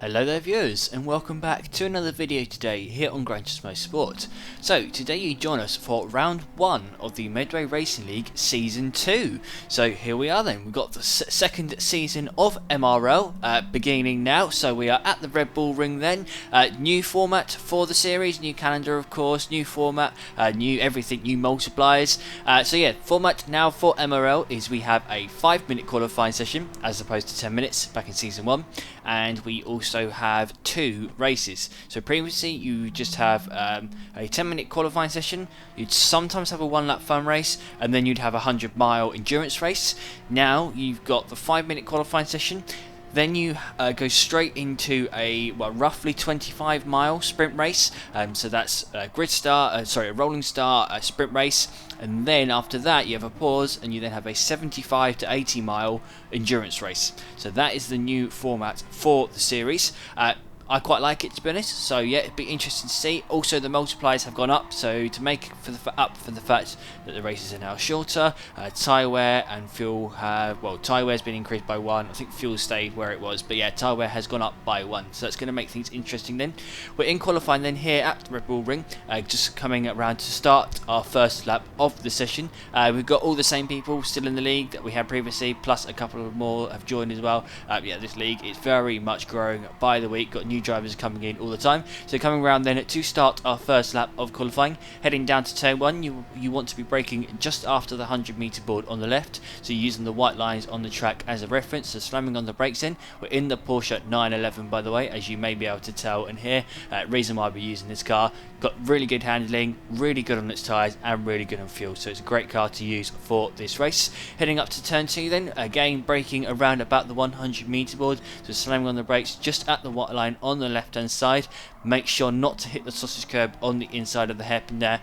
Hello there viewers, and welcome back to another video today here on Gran Turismo Sport. So today you join us for round 1 of the Medway Racing League Season 2. So here we are then, we've got the second season of MRL beginning now. So we are at the Red Bull Ring then, new format for the series, new calendar of course, new format, new everything, new multipliers. So yeah, format now for MRL is we have a 5-minute qualifying session as opposed to 10 minutes back in Season 1. And we also have 2 races. So previously you just have a 10-minute qualifying session, you'd sometimes have a 1-lap fun race, and then you'd have a 100-mile endurance race. Now you've got the 5-minute qualifying session, then you go straight into a roughly 25-mile sprint race. So that's a a rolling start, a sprint race, and then after that you have a pause, and you then have a 75 to 80-mile endurance race. So that is the new format for the series. I quite like it, to be honest, so yeah, it'd be interesting to see. Also the multipliers have gone up, so to make up for the fact that the races are now shorter, tyre wear and fuel have, tyre wear's been increased by 1, I think fuel stayed where it was, but yeah, tyre wear has gone up by 1, so that's going to make things interesting then. We're in qualifying then here at the Red Bull Ring, just coming around to start our first lap of the session. We've got all the same people still in the league that we had previously, plus a couple of more have joined as well. Yeah, this league is very much growing by the week, got new drivers coming in all the time. So coming around then to start our first lap of qualifying, heading down to turn 1, you want to be braking just after the 100-meter board on the left, so you're using the white lines on the track as a reference, so slamming on the brakes in. We're in the Porsche 911 by the way, as you may be able to tell and hear. Reason why we're using this car, got really good handling, really good on its tyres and really good on fuel, so it's a great car to use for this race. Heading up to turn 2 then, again braking around about the 100-meter board, so slamming on the brakes just at the white line on the left hand side. Make sure not to hit the sausage curb on the inside of the hairpin there,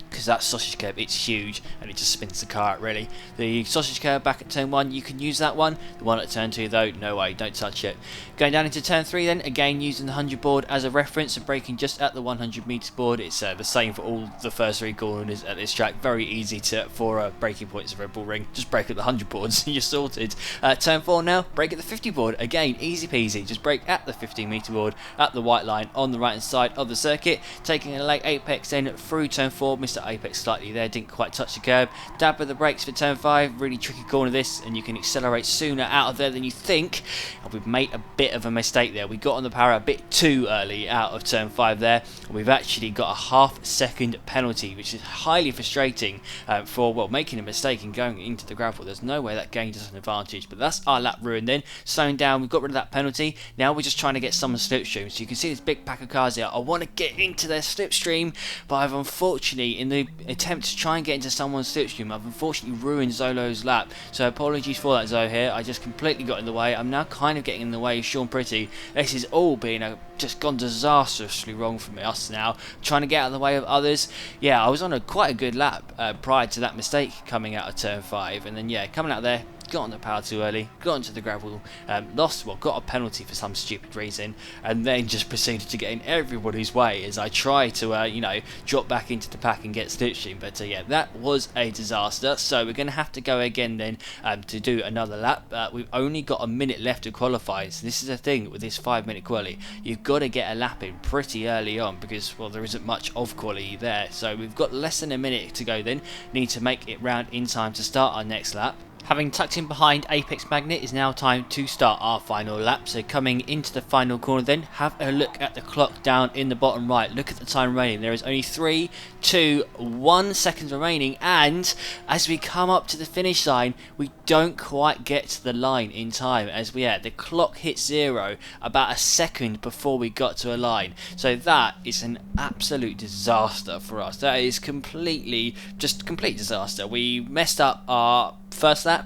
because that sausage curb, it's huge and it just spins the car out really. The sausage curb back at turn 1, you can use that one. The one at turn 2 though, no way, don't touch it. Going down into turn 3 then, again using the 100 board as a reference and braking just at the 100 meter board. It's the same for all the first 3 corners at this track. Very easy for braking points of Red Bull Ring. Just brake at the 100 boards and you're sorted. Turn 4 now, brake at the 50 board. Again, easy peasy. Just brake at the 50 meter board at the white line on the right hand side of the circuit. Taking a late apex then through turn 4, Mr. Apex slightly there, didn't quite touch the curb. Dab with the brakes for turn 5, really tricky corner this, and you can accelerate sooner out of there than you think. And we've made a bit of a mistake there. We got on the power a bit too early out of turn 5 there. We've actually got a half-second penalty, which is highly frustrating for making a mistake and going into the gravel. There's no way that gained us an advantage, but that's our lap ruined then. Slowing down, we've got rid of that penalty. Now we're just trying to get someone's slipstream. So you can see this big pack of cars here. I want to get into their slipstream, but I've unfortunately, in the attempt to try and get into someone's slipstream, I've unfortunately ruined Zolo's lap. So apologies for that, Zo here. I just completely got in the way. I'm now kind of getting in the way of Sean Pretty. This is all being just gone disastrously wrong for us now. Trying to get out of the way of others. Yeah, I was on quite a good lap prior to that mistake coming out of turn 5, and then yeah, coming out there, got on the power too early, got into the gravel, got a penalty for some stupid reason, and then just proceeded to get in everybody's way as I try to, drop back into the pack and get slipstream. But yeah, that was a disaster. So we're going to have to go again then to do another lap. We've only got a minute left to qualify, so this is the thing with this 5-minute quali. You've got to get a lap in pretty early on because, there isn't much of quali there. So we've got less than a minute to go then. Need to make it round in time to start our next lap. Having tucked in behind Apex Magnet, is now time to start our final lap. So coming into the final corner then, have a look at the clock down in the bottom right. Look at the time remaining. There is only 3, 2, 1 seconds remaining, and as we come up to the finish line, we don't quite get to the line in time, as the clock hit 0 about a second before we got to a line. So that is an absolute disaster for us. That is complete disaster. We messed up our first lap.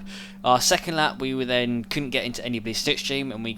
Our second lap, we couldn't get into anybody's slipstream, and we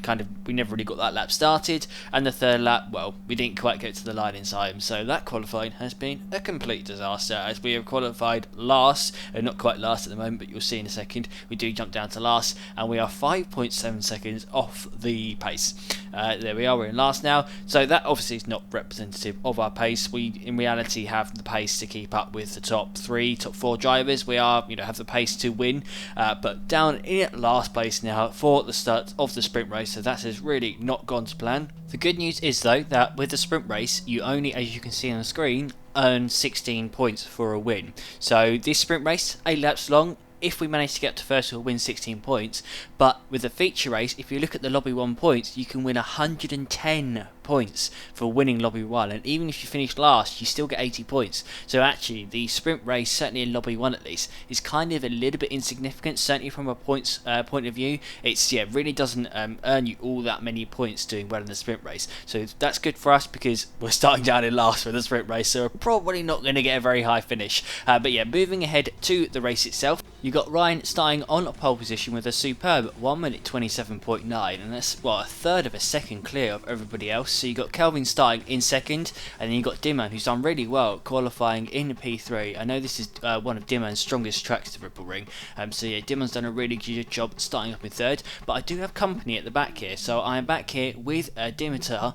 never really got that lap started. And the third lap, we didn't quite get to the line in time. So that qualifying has been a complete disaster, as we have qualified last, not quite last at the moment, but you'll see in a second. We do jump down to last, and we are 5.7 seconds off the pace. There we are, we're in last now. So that obviously is not representative of our pace. We in reality have the pace to keep up with the top 4 drivers. We are, have the pace to win, but down in last place now for the start of the sprint race, so that has really not gone to plan. The good news is though that with the sprint race you only, as you can see on the screen, earn 16 points for a win. So this sprint race, 8 laps long. If we manage to get to first, we'll win 16 points. But with the feature race, if you look at the lobby 1 points, you can win 110 points for winning lobby 1, and even if you finish last you still get 80 points. So actually the sprint race, certainly in lobby 1 at least, is kind of a little bit insignificant, certainly from a points point of view. It's really doesn't earn you all that many points doing well in the sprint race. So that's good for us because we're starting down in last for the sprint race, so we're probably not going to get a very high finish. But yeah, moving ahead to the race itself, you got Ryan starting on pole position with a superb 1 minute 27.9, and that's a third of a second clear of everybody else. So you got Kelvin starting in second, and then you got Dimman, who's done really well qualifying in P3. I know this is one of Dimman's strongest tracks to Ripple Ring, so yeah, Dimman's done a really good job starting up in third. But I do have company at the back here, so I am back here with Dimitar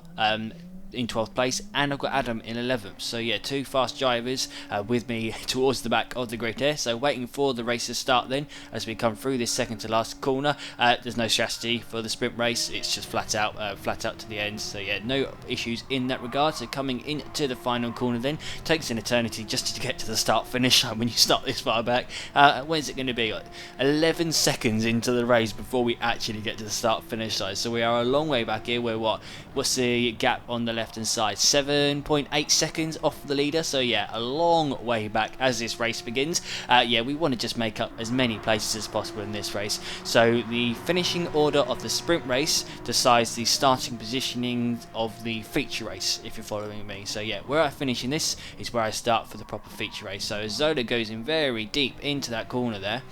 in 12th place, and I've got Adam in 11th. So yeah, 2 fast drivers with me towards the back of the grid here. So waiting for the race to start then as we come through this second to last corner. There's no strategy for the sprint race, it's just flat out to the end. So yeah, no issues in that regard. So coming into the final corner then, takes an eternity just to get to the start finish when you start this far back. When's it going to be? 11 seconds into the race before we actually get to the start finish side. So we are a long way back here. We're what's the gap on the left hand side? 7.8 seconds off the leader. So yeah, a long way back as this race begins. Yeah, we want to just make up as many places as possible in this race. So the finishing order of the sprint race decides the starting positioning of the feature race, if you're following me. So yeah, where I finish in this is where I start for the proper feature race. So Zola goes in very deep into that corner there,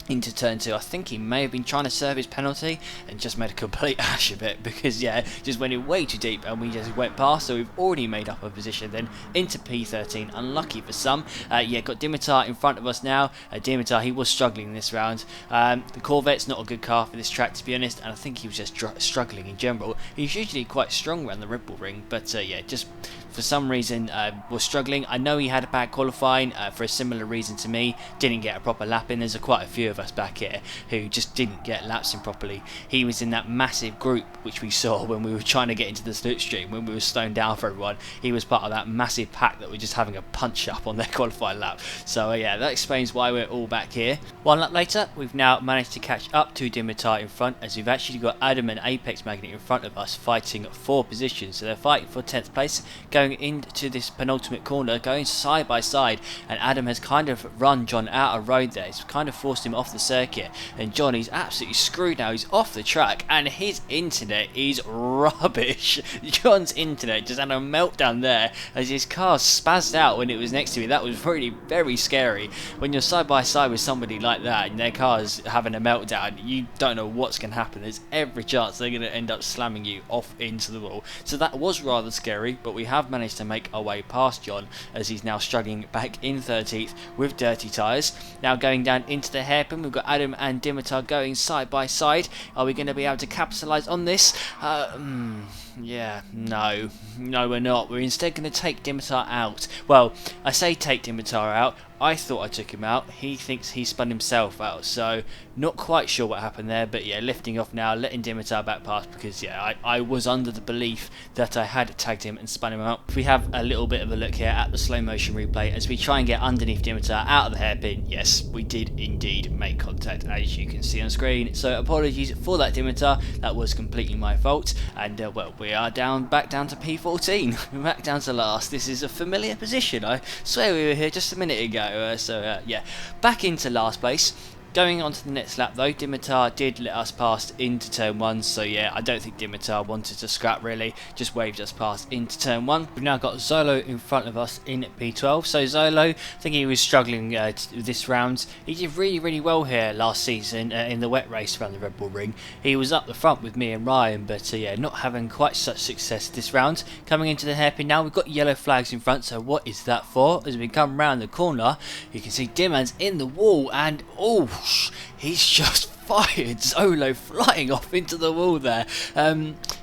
into turn 2. I think he may have been trying to serve his penalty and just made a complete ash of it, because yeah, just went in way too deep and we just went past. So we've already made up a position then into P13. Unlucky for some. Yeah, got Dimitar in front of us now. Dimitar, he was struggling this round. The Corvette's not a good car for this track, to be honest, and I think he was just struggling in general. He's usually quite strong around the Ripple Ring, but yeah, just for some reason was struggling. I know he had a bad qualifying for a similar reason to me, didn't get a proper lap in. There's quite a few of us back here who just didn't get laps in properly. He was in that massive group which we saw when we were trying to get into the slipstream, when we were slowing down for everyone. He was part of that massive pack that were just having a punch up on their qualifying lap. So yeah, that explains why we're all back here. 1 lap later, we've now managed to catch up to Dimitar in front, as we've actually got Adam and Apex Magnet in front of us fighting for positions. So they're fighting for 10th place, going into this penultimate corner, going side by side, and Adam has kind of run John out of road there. It's kind of forced him off the circuit, and John, he's absolutely screwed now. He's off the track and his internet is rubbish. John's internet just had a meltdown there as his car spazzed out when it was next to me. That was really very scary. When you're side by side with somebody like that and their car's having a meltdown, you don't know what's going to happen. There's every chance they're going to end up slamming you off into the wall. So that was rather scary, but we have managed to make our way past John as he's now struggling back in 13th with dirty tyres. Now going down into the hairpin, we've got Adam and Dimitar going side by side. Are we going to be able to capitalise on this? Yeah, no we're not. We're instead going to take Dimitar out. Well, I say take Dimitar out. I thought I took him out. He thinks he spun himself out, so not quite sure what happened there. But yeah, lifting off now, letting Dimitar back past, because yeah, I was under the belief that I had tagged him and spun him out. If we have a little bit of a look here at the slow motion replay as we try and get underneath Dimitar out of the hairpin, yes, we did indeed make contact, as you can see on screen. So apologies for that, Dimitar. That was completely my fault. And well, we are back down to P14. We're back down to last. This is a familiar position. I swear we were here just a minute ago. Yeah, back into last place. Going on to the next lap though, Dimitar did let us pass into turn 1, so yeah, I don't think Dimitar wanted to scrap really, just waved us past into turn 1. We've now got Zolo in front of us in P12, so Zolo, I think he was struggling this round. He did really well here last season in the wet race around the Red Bull Ring. He was up the front with me and Ryan, but yeah, not having quite such success this round. Coming into the hairpin now, we've got yellow flags in front, so what is that for? As we come round the corner, you can see Dimman's in the wall, and oh, he's just fired Zolo flying off into the wall there.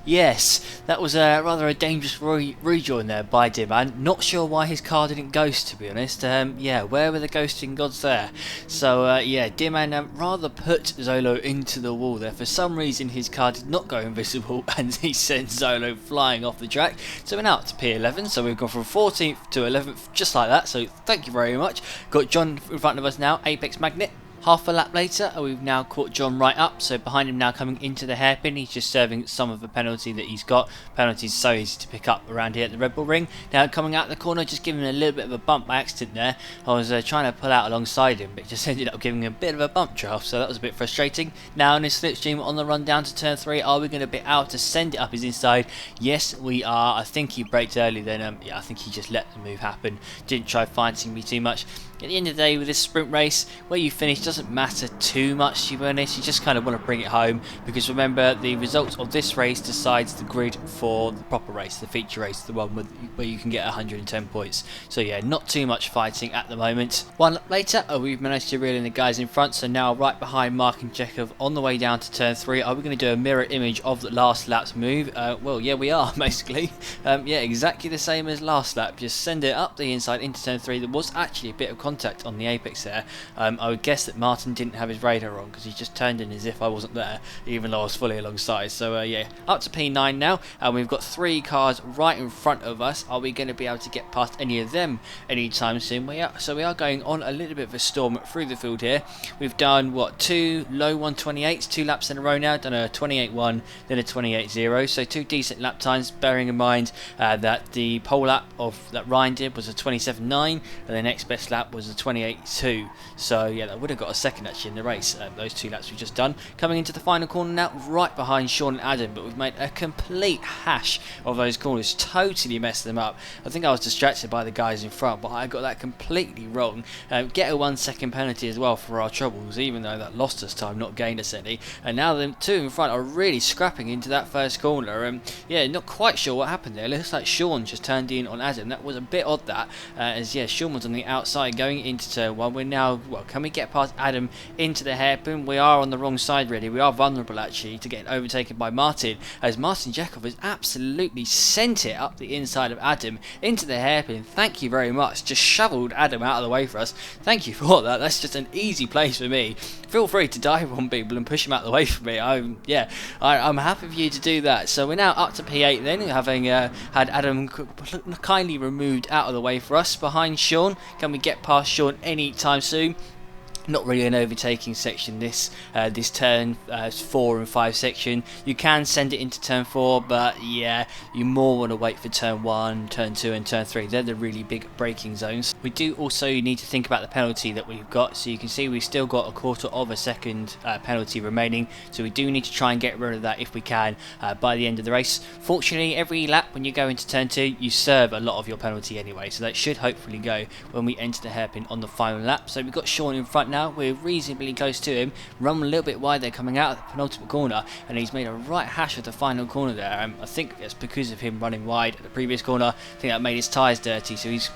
Yes, that was rather a dangerous rejoin there by Dim-Man. Not sure why his car didn't ghost, to be honest. Yeah, where were the ghosting gods there? So yeah, Dim-Man rather put Zolo into the wall there. For some reason his car did not go invisible and he sent Zolo flying off the track. So we're now up to P11, so we've gone from 14th to 11th just like that, so thank you very much. Got John in front of us now, Apex Magnet. Half a lap later, we've now caught John right up, so behind him now coming into the hairpin, he's just serving some of the penalty that he's got. Penalty's so easy to pick up around here at the Red Bull ring. Now coming out the corner, just giving him a little bit of a bump by accident there. I was trying to pull out alongside him, but just ended up giving him a bit of a bump draft, so that was a bit frustrating. Now in his slipstream on the run down to turn 3, are we going to be out to send it up his inside? Yes, we are. I think he braked early then, yeah, I think he just let the move happen. Didn't try fighting me too much. At the end of the day, with this sprint race, where you finish doesn't matter too much, to be honest. You just kind of want to bring it home, because remember, the results of this race decides the grid for the proper race, the feature race, the one where you can get 110 points. So yeah, not too much fighting at the moment. One lap later, we've managed to reel in the guys in front, so now right behind Mark and Chekhov on the way down to turn 3. Are we going to do a mirror image of the last lap's move? Well, yeah, we are, basically. Yeah, exactly the same as last lap. Just send it up the inside into turn 3. There was actually a bit of contact on the apex there. I would guess that Martin didn't have his radar on, because he just turned in as if I wasn't there, even though I was fully alongside. So yeah, up to P9 now, and we've got 3 cars right in front of us. Are we going to be able to get past any of them anytime soon? Well, yeah, so we are going on a little bit of a storm through the field here. We've done, what, 2 low 128s, 2 laps in a row now, done a 28.1, then a 28.0, so 2 decent lap times, bearing in mind that the pole lap of that Ryan did was a 27.9, and the next best lap was a 28.2, so yeah, that would have got a second actually in the race, those 2 laps we've just done. Coming into the final corner now, right behind Sean and Adam, but we've made a complete hash of those corners, totally messed them up. I think I was distracted by the guys in front, but I got that completely wrong. Get a 1 second penalty as well for our troubles, even though that lost us time, not gained us any. And now the 2 in front are really scrapping into that first corner. Yeah, not quite sure what happened there. It looks like Sean just turned in on Adam. That was a bit odd, that, as yeah, Sean was on the outside going into turn 1. We're now, well, can we get past Adam into the hairpin? We are on the wrong side really. We are vulnerable actually to getting overtaken by Martin, as Martin Chekhov has absolutely sent it up the inside of Adam into the hairpin. Thank you very much. Just shoveled Adam out of the way for us. Thank you for that. That's just an easy place for me. Feel free to dive on people and push them out of the way for me. I'm happy for you to do that. So we're now up to P8 then, having had Adam kindly removed out of the way for us. Behind Sean, can we get past Sean any time soon? Not really an overtaking section this turn 4 and 5 section. You can send it into turn 4, but yeah, you more want to wait for turn 1, turn 2 and turn 3. They're the really big braking zones. We do also need to think about the penalty that we've got, so you can see we've still got a quarter of a second penalty remaining, so we do need to try and get rid of that if we can by the end of the race. Fortunately, every lap when you go into turn 2 you serve a lot of your penalty anyway, so that should hopefully go when we enter the hairpin on the final lap. So we've got Sean in front now. We're reasonably close to him, run a little bit wide there coming out of the penultimate corner, and he's made a right hash of the final corner there. I think it's because of him running wide at the previous corner. I think that made his tyres dirty, so he's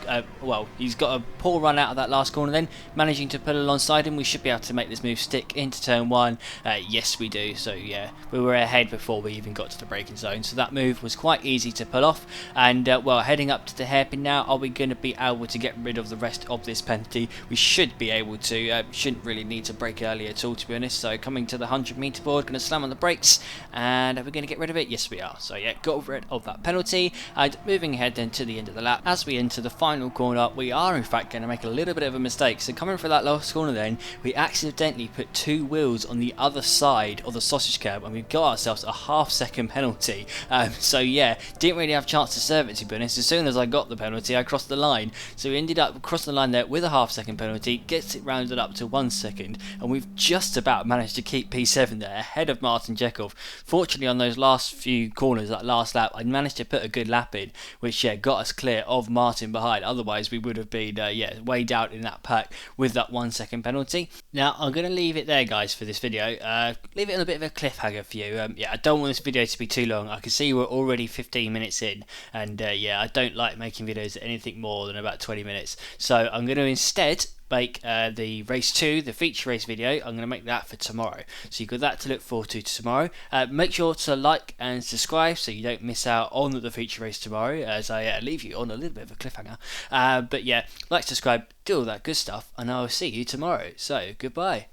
he's got a poor run out of that last corner then, managing to pull alongside him. We should be able to make this move stick into turn 1. Yes we do, so yeah, we were ahead before we even got to the braking zone, so that move was quite easy to pull off. And well, heading up to the hairpin now, are we going to be able to get rid of the rest of this penalty? We should be able to. Shouldn't really need to brake early at all, to be honest. So coming to the 100-meter board, going to slam on the brakes, and are we going to get rid of it? Yes we are. So yeah, got rid of that penalty. And moving ahead then to the end of the lap, as we enter the final corner, we are in fact going to make a little bit of a mistake. So coming for that last corner then, we accidentally put 2 wheels on the other side of the sausage curb, and we got ourselves a half-second penalty. So yeah, didn't really have a chance to serve it, to be honest. As soon as I got the penalty, I crossed the line. So we ended up crossing the line there with a half-second penalty, gets it rounded up to 1 second, and we've just about managed to keep P7 there ahead of Martin Chekhov. Fortunately, on those last few corners, that last lap, I managed to put a good lap in, which yeah, got us clear of Martin behind. Otherwise we would have been yeah, way down in that pack with that 1 second penalty. Now I'm going to leave it there guys for this video, leave it on a bit of a cliffhanger for you. Yeah, I don't want this video to be too long. I can see we're already 15 minutes in, and yeah, I don't like making videos at anything more than about 20 minutes, so I'm going to instead make the race 2, the feature race video. I'm going to make that for tomorrow, so you've got that to look forward to tomorrow. Make sure to like and subscribe so you don't miss out on the feature race tomorrow, as I leave you on a little bit of a cliffhanger. But yeah, like, subscribe, do all that good stuff, and I'll see you tomorrow. So goodbye.